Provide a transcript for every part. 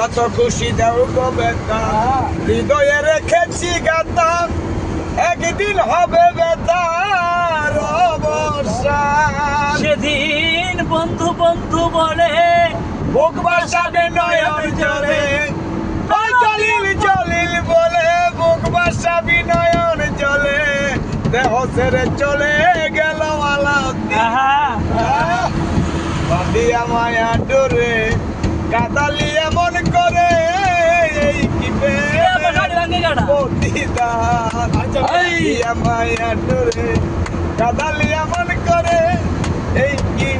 যত খুশি দেও গো বেতা হৃদয়ে রেখেছি গাতা একদিন হবে বেতার অবসান সেদিন বন্ধু বন্ধু বলে বুক বাসাবে নয়ন জলে ওই জলিল জলিল বলে বুক বাসাবি নয়ন জলে দেহ ছেড়ে চলে গেল আলাউদ্দিন বাঁধিয়া মায়া ডোরে কাদালি এমন করে এই কি প্রতিদান বাঁধিয়া মায়া ডোরে কাদালি এমন করে এই কি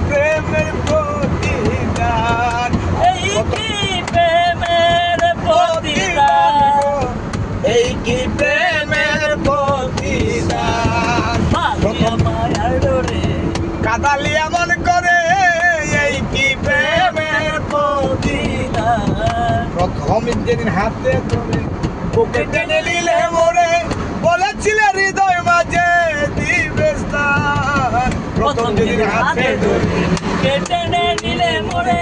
প্রেমের প্রতিদান এই কি প্রেমের প্রতিদান এই কি প্রেমের প্রতিদান মায়ার ডোরে কাদালি এমন করে এই কি প্রেমের প্রতিদান প্রথম যেদিন হাতে ধরে বুকে টেনে নিলে মোরে বলেছিলে হৃদয় মাঝে দিবে স্থান প্রথম যেদিন হাতে ধরে টেনে নিলে মোরে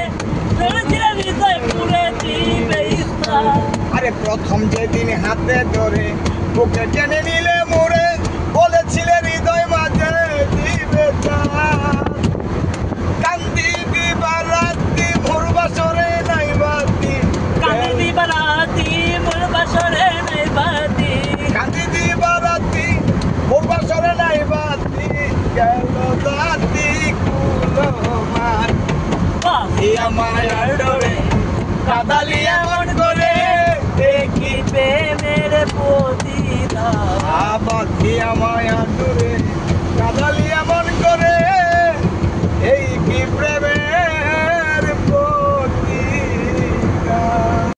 বলেছিলে হৃদয় পুরে দিবে স্থান আরে প্রথম যেদিন হাতে ধরে বুকে টেনে নিলে মোরে বলেছিলে হৃদয় মাঝে দিবে স্থান কান্দি দিবা রাত্রি ভোর বাসরে নাই বাতি কাঁদি দিবা রাতি মোর বাসরে নাই বাতি কান্দি দিবা রাত্রি ভোর বাসরে নাই বাতি গেল রাতি কুলমান বাঁধিয়া মায়ার ডোরে কাদালি এমন করে দেখি প্রেমের প্রতিদান বাঁধিয়া মায়া ডোরে